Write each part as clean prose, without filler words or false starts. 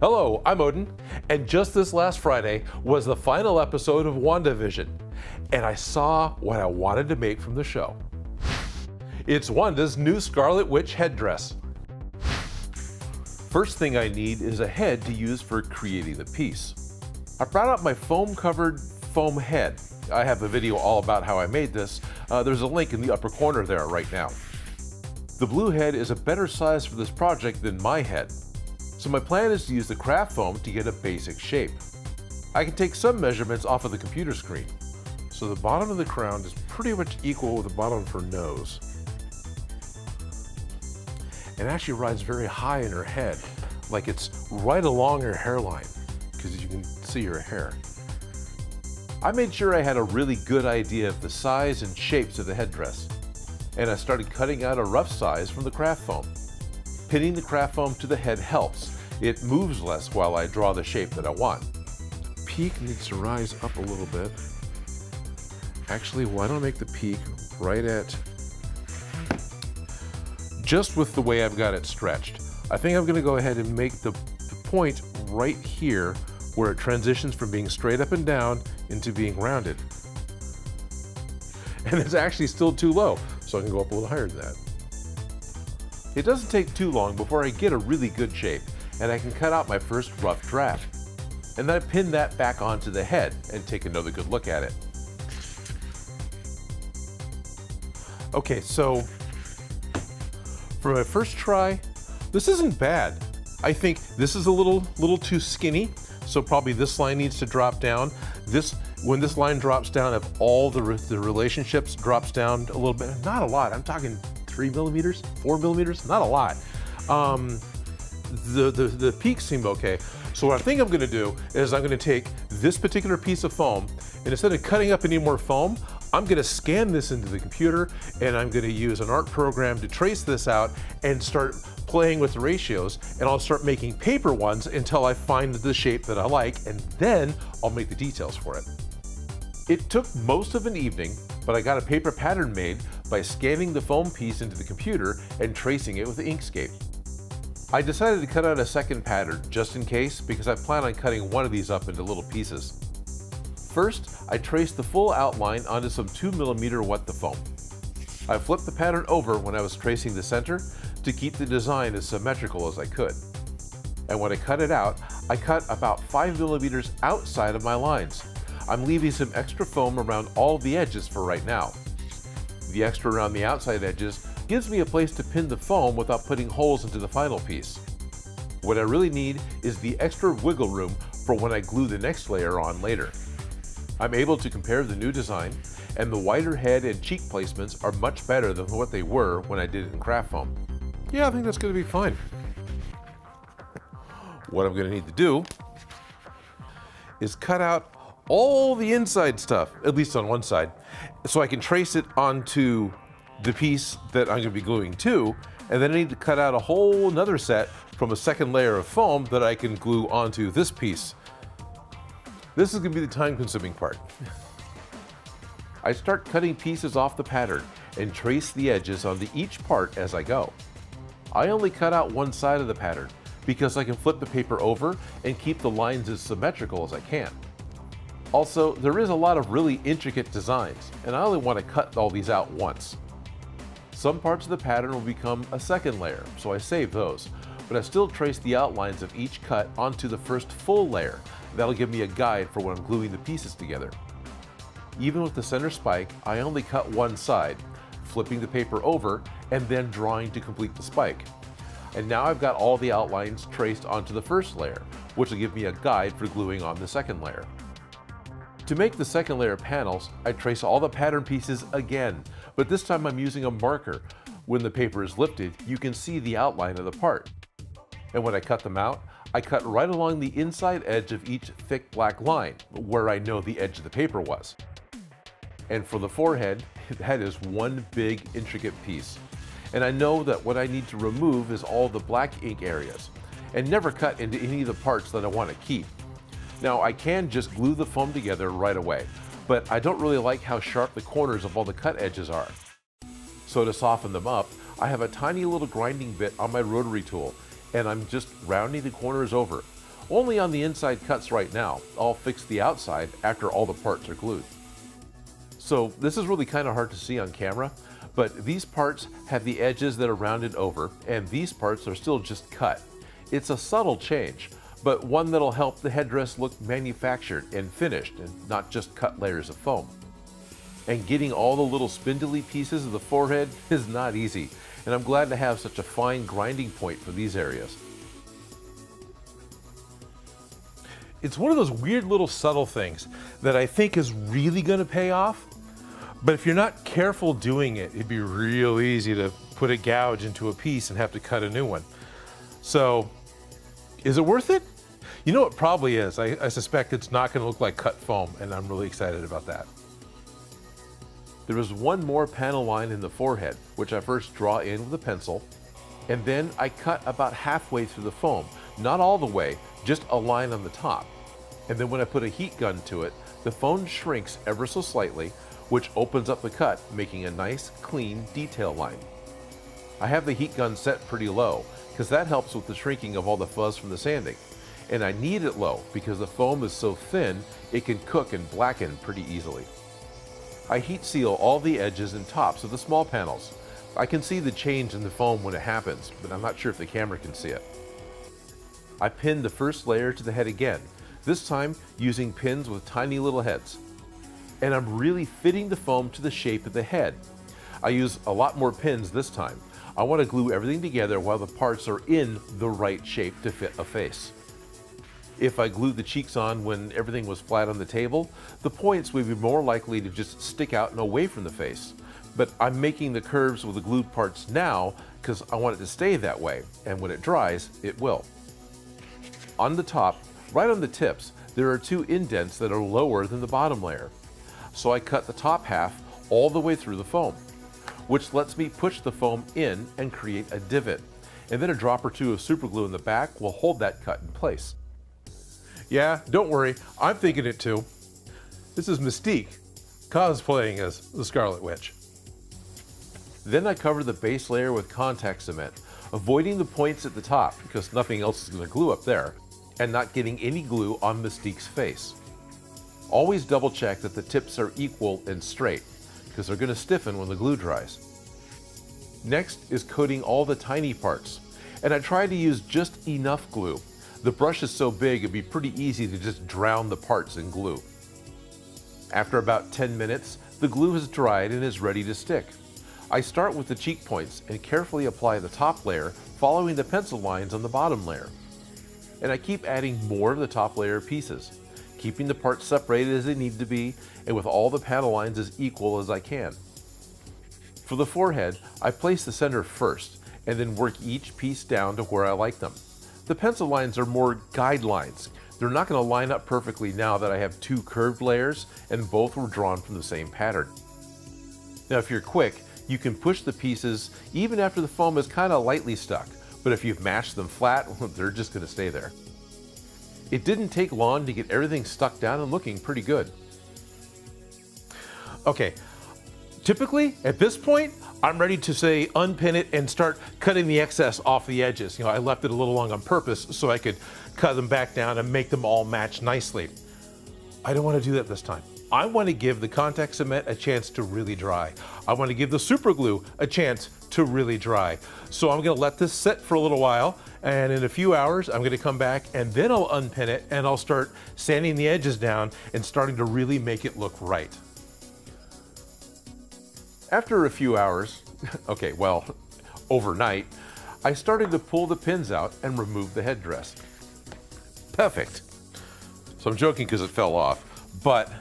Hello, I'm Odin, and just this last Friday was the final episode of WandaVision, and I saw what I wanted to make from the show. It's Wanda's new Scarlet Witch headdress. First thing I need is a head to use for creating the piece. I brought out my foam-covered foam head. I have a video all about how I made this. There's a link in the upper corner there right now. The blue head is a better size for this project than my head. So my plan is to use the craft foam to get a basic shape. I can take some measurements off of the computer screen. So the bottom of the crown is pretty much equal with the bottom of her nose. It actually rides very high in her head, like it's right along her hairline, because you can see her hair. I made sure I had a really good idea of the size and shapes of the headdress, and I started cutting out a rough size from the craft foam. Pinning the craft foam to the head helps. It moves less while I draw the shape that I want. Peak needs to rise up a little bit. Actually, why don't I make the peak right at just with the way I've got it stretched. I think I'm gonna go ahead and make the point right here where it transitions from being straight up and down into being rounded. And it's actually still too low, so I can go up a little higher than that. It doesn't take too long before I get a really good shape, and I can cut out my first rough draft. And then I pin that back onto the head and take another good look at it. Okay, so for my first try, this isn't bad. I think this is a little too skinny, so probably this line needs to drop down. When this line drops down, if all the relationships drops down a little bit, not a lot, I'm talking 3 millimeters, 4 millimeters, not a lot. The peaks seem okay. So what I think I'm gonna do is I'm gonna take this particular piece of foam, and instead of cutting up any more foam, I'm gonna scan this into the computer, and I'm gonna use an art program to trace this out and start playing with the ratios, and I'll start making paper ones until I find the shape that I like, and then I'll make the details for it. It took most of an evening, but I got a paper pattern made by scanning the foam piece into the computer and tracing it with Inkscape. I decided to cut out a second pattern just in case, because I plan on cutting one of these up into little pieces. First, I traced the full outline onto some 2mm wet the foam. I flipped the pattern over when I was tracing the center to keep the design as symmetrical as I could. And when I cut it out, I cut about 5mm outside of my lines. I'm leaving some extra foam around all the edges for right now. The extra around the outside edges gives me a place to pin the foam without putting holes into the final piece. What I really need is the extra wiggle room for when I glue the next layer on later. I'm able to compare the new design, and the wider head and cheek placements are much better than what they were when I did it in craft foam. Yeah, I think that's gonna be fine. What I'm gonna need to do is cut out all the inside stuff, at least on one side, so I can trace it onto the piece that I'm gonna be gluing to, and then I need to cut out a whole nother set from a second layer of foam that I can glue onto this piece. This is gonna be the time-consuming part. I start cutting pieces off the pattern and trace the edges onto each part as I go. I only cut out one side of the pattern because I can flip the paper over and keep the lines as symmetrical as I can. Also, there is a lot of really intricate designs, and I only want to cut all these out once. Some parts of the pattern will become a second layer, so I save those, but I still trace the outlines of each cut onto the first full layer. That'll give me a guide for when I'm gluing the pieces together. Even with the center spike, I only cut one side, flipping the paper over and then drawing to complete the spike. And now I've got all the outlines traced onto the first layer, which will give me a guide for gluing on the second layer. To make the second layer panels, I trace all the pattern pieces again, but this time I'm using a marker. When the paper is lifted, you can see the outline of the part. And when I cut them out, I cut right along the inside edge of each thick black line, where I know the edge of the paper was. And for the forehead, that is one big intricate piece. And I know that what I need to remove is all the black ink areas, and never cut into any of the parts that I want to keep. Now, I can just glue the foam together right away, but I don't really like how sharp the corners of all the cut edges are. So to soften them up, I have a tiny little grinding bit on my rotary tool, and I'm just rounding the corners over. only on the inside cuts right now. I'll fix the outside after all the parts are glued. So this is really kind of hard to see on camera, but these parts have the edges that are rounded over, and these parts are still just cut. It's a subtle change, but one that'll help the headdress look manufactured and finished and not just cut layers of foam. And getting all the little spindly pieces of the forehead is not easy, and I'm glad to have such a fine grinding point for these areas. It's one of those weird little subtle things that I think is really going to pay off, but if you're not careful doing it, it'd be real easy to put a gouge into a piece and have to cut a new one. So, is it worth it? You know, it probably is. I suspect it's not going to look like cut foam, and I'm really excited about that. There is one more panel line in the forehead, which I first draw in with a pencil, and then I cut about halfway through the foam. Not all the way, just a line on the top. And then when I put a heat gun to it, the foam shrinks ever so slightly, which opens up the cut, making a nice, clean detail line. I have the heat gun set pretty low, because that helps with the shrinking of all the fuzz from the sanding. And I need it low, because the foam is so thin, it can cook and blacken pretty easily. I heat seal all the edges and tops of the small panels. I can see the change in the foam when it happens, but I'm not sure if the camera can see it. I pinned the first layer to the head again, this time using pins with tiny little heads. And I'm really fitting the foam to the shape of the head. I use a lot more pins this time. I want to glue everything together while the parts are in the right shape to fit a face. If I glued the cheeks on when everything was flat on the table, the points would be more likely to just stick out and away from the face. But I'm making the curves with the glued parts now because I want it to stay that way, and when it dries, it will. On the top, right on the tips, there are two indents that are lower than the bottom layer. So I cut the top half all the way through the foam, which lets me push the foam in and create a divot. And then a drop or two of super glue in the back will hold that cut in place. Yeah, don't worry, I'm thinking it too. This is Mystique, cosplaying as the Scarlet Witch. Then I cover the base layer with contact cement, avoiding the points at the top because nothing else is going to glue up there, and not getting any glue on Mystique's face. Always double check that the tips are equal and straight, because they're going to stiffen when the glue dries. Next is coating all the tiny parts, and I try to use just enough glue. The brush is so big it'd be pretty easy to just drown the parts in glue. After about 10 minutes, the glue has dried and is ready to stick. I start with the cheek points and carefully apply the top layer, following the pencil lines on the bottom layer. And I keep adding more of the top layer pieces, keeping the parts separated as they need to be, and with all the panel lines as equal as I can. For the forehead, I place the center first, and then work each piece down to where I like them. The pencil lines are more guidelines. They're not going to line up perfectly now that I have two curved layers and both were drawn from the same pattern. Now if you're quick, you can push the pieces even after the foam is kind of lightly stuck, but if you've mashed them flat, they're just going to stay there. It didn't take long to get everything stuck down and looking pretty good. Okay, typically at this point, I'm ready to say unpin it and start cutting the excess off the edges. You know, I left it a little long on purpose so I could cut them back down and make them all match nicely. I don't want to do that this time. I want to give the contact cement a chance to really dry. I want to give the super glue a chance to really dry. So I'm going to let this sit for a little while, and in a few hours I'm going to come back and then I'll unpin it and I'll start sanding the edges down and starting to really make it look right. After a few hours, okay, well, overnight, I started to pull the pins out and remove the headdress. Perfect. So I'm joking because it fell off, but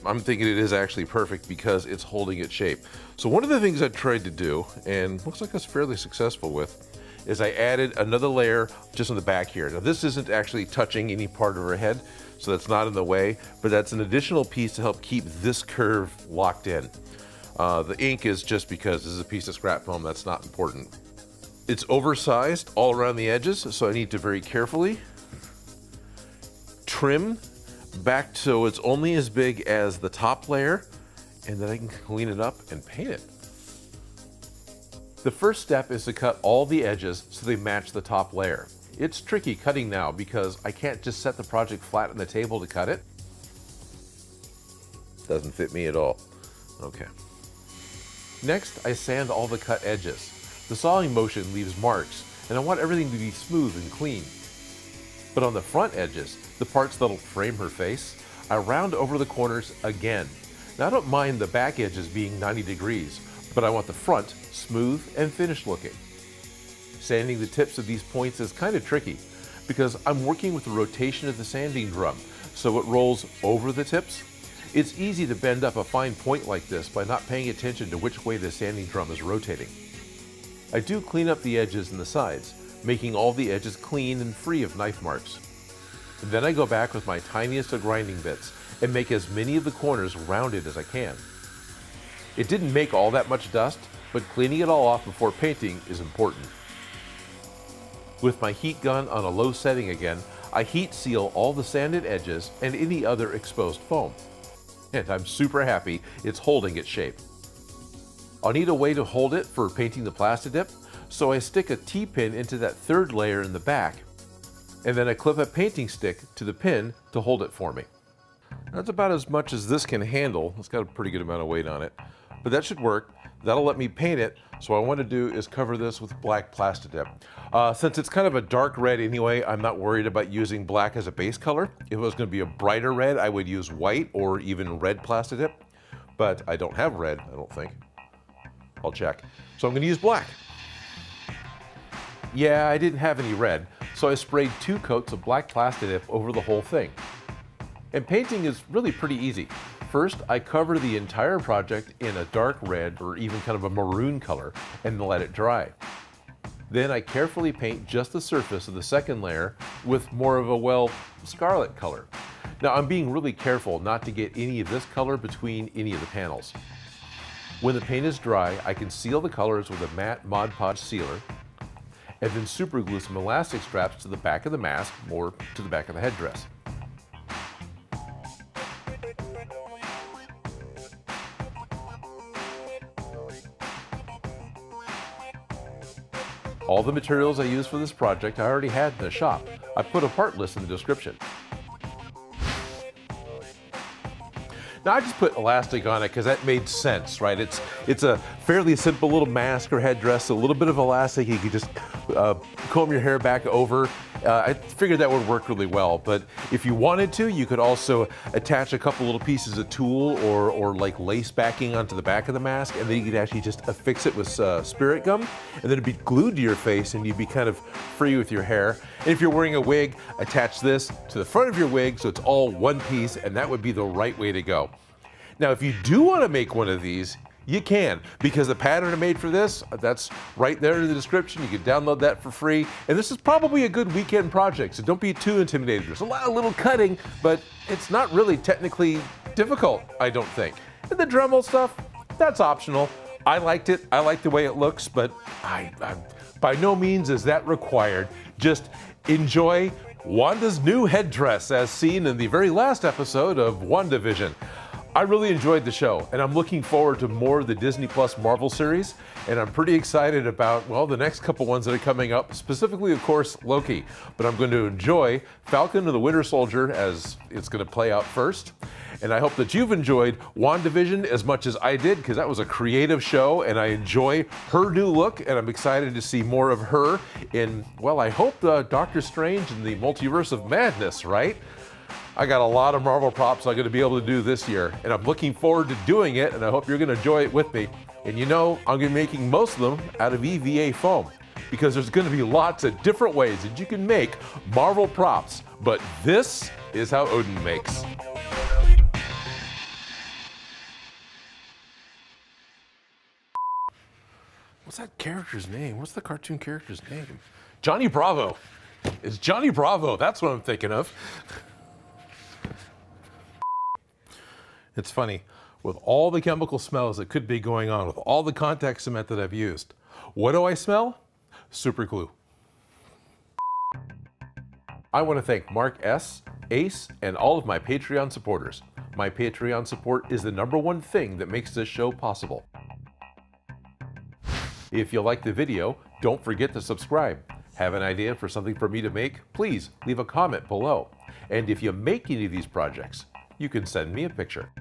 I'm thinking it is actually perfect because it's holding its shape. So one of the things I tried to do, and looks like I was fairly successful with, is I added another layer just on the back here. Now this isn't actually touching any part of her head, so that's not in the way, but that's an additional piece to help keep this curve locked in. The ink is just because this is a piece of scrap foam, that's not important. It's oversized all around the edges, so I need to very carefully trim back so it's only as big as the top layer, and then I can clean it up and paint it. The first step is to cut all the edges so they match the top layer. It's tricky cutting now because I can't just set the project flat on the table to cut it. Doesn't fit me at all. Okay. Next, I sand all the cut edges. The sawing motion leaves marks, and I want everything to be smooth and clean. But on the front edges, the parts that'll frame her face, I round over the corners again. Now I don't mind the back edges being 90 degrees, but I want the front smooth and finished looking. Sanding the tips of these points is kind of tricky because I'm working with the rotation of the sanding drum, so it rolls over the tips. It's easy to bend up a fine point like this by not paying attention to which way the sanding drum is rotating. I do clean up the edges and the sides, making all the edges clean and free of knife marks. And then I go back with my tiniest of grinding bits and make as many of the corners rounded as I can. It didn't make all that much dust, but cleaning it all off before painting is important. With my heat gun on a low setting again, I heat seal all the sanded edges and any other exposed foam. And I'm super happy it's holding its shape. I'll need a way to hold it for painting the Plastidip, so I stick a T-pin into that third layer in the back, and then I clip a painting stick to the pin to hold it for me. That's about as much as this can handle. It's got a pretty good amount of weight on it, but that should work. That'll let me paint it. So what I want to do is cover this with black Plastidip. Since it's kind of a dark red anyway, I'm not worried about using black as a base color. If it was going to be a brighter red, I would use white or even red Plastidip, but I don't have red, I don't think. I'll check. So I'm going to use black. Yeah, I didn't have any red, so I sprayed 2 coats of black Plastidip over the whole thing. And painting is really pretty easy. First, I cover the entire project in a dark red or even kind of a maroon color and let it dry. Then I carefully paint just the surface of the second layer with more of a, well, scarlet color. Now I'm being really careful not to get any of this color between any of the panels. When the paint is dry, I can seal the colors with a matte Mod Podge sealer and then super glue some elastic straps to the back of the mask or to the back of the headdress. All the materials I used for this project I already had in the shop. I put a part list in the description. Now I just put elastic on it because that made sense, right? It's a fairly simple little mask or headdress, a little bit of elastic. You could just comb your hair back over. I figured that would work really well, but if you wanted to, you could also attach a couple little pieces of tulle or like lace backing onto the back of the mask, and then you could actually just affix it with spirit gum, and then it'd be glued to your face and you'd be kind of free with your hair. And if you're wearing a wig, attach this to the front of your wig so it's all one piece, and that would be the right way to go. Now, if you do want to make one of these, you can, because the pattern I made for this, that's right there in the description. You can download that for free. And this is probably a good weekend project, so don't be too intimidated. There's a lot of little cutting, but it's not really technically difficult, I don't think. And the Dremel stuff, that's optional. I liked it. I like the way it looks, but I by no means is that required. Just enjoy Wanda's new headdress as seen in the very last episode of WandaVision. I really enjoyed the show, and I'm looking forward to more of the Disney Plus Marvel series, and I'm pretty excited about, well, the next couple ones that are coming up, specifically, of course, Loki. But I'm going to enjoy Falcon and the Winter Soldier as it's going to play out first. And I hope that you've enjoyed WandaVision as much as I did, because that was a creative show, and I enjoy her new look, and I'm excited to see more of her in, well, I hope Doctor Strange and the Multiverse of Madness, right? I got a lot of Marvel props I'm going to be able to do this year, and I'm looking forward to doing it, and I hope you're going to enjoy it with me. And you know, I'm going to be making most of them out of EVA foam, because there's going to be lots of different ways that you can make Marvel props, but this is how Odin makes. What's that character's name? What's the cartoon character's name? Johnny Bravo. It's Johnny Bravo. That's what I'm thinking of. It's funny, with all the chemical smells that could be going on, with all the contact cement that I've used, what do I smell? Super glue. I want to thank Mark S., Ace, and all of my Patreon supporters. My Patreon support is the #1 thing that makes this show possible. If you like the video, don't forget to subscribe. Have an idea for something for me to make? Please leave a comment below. And if you make any of these projects, you can send me a picture.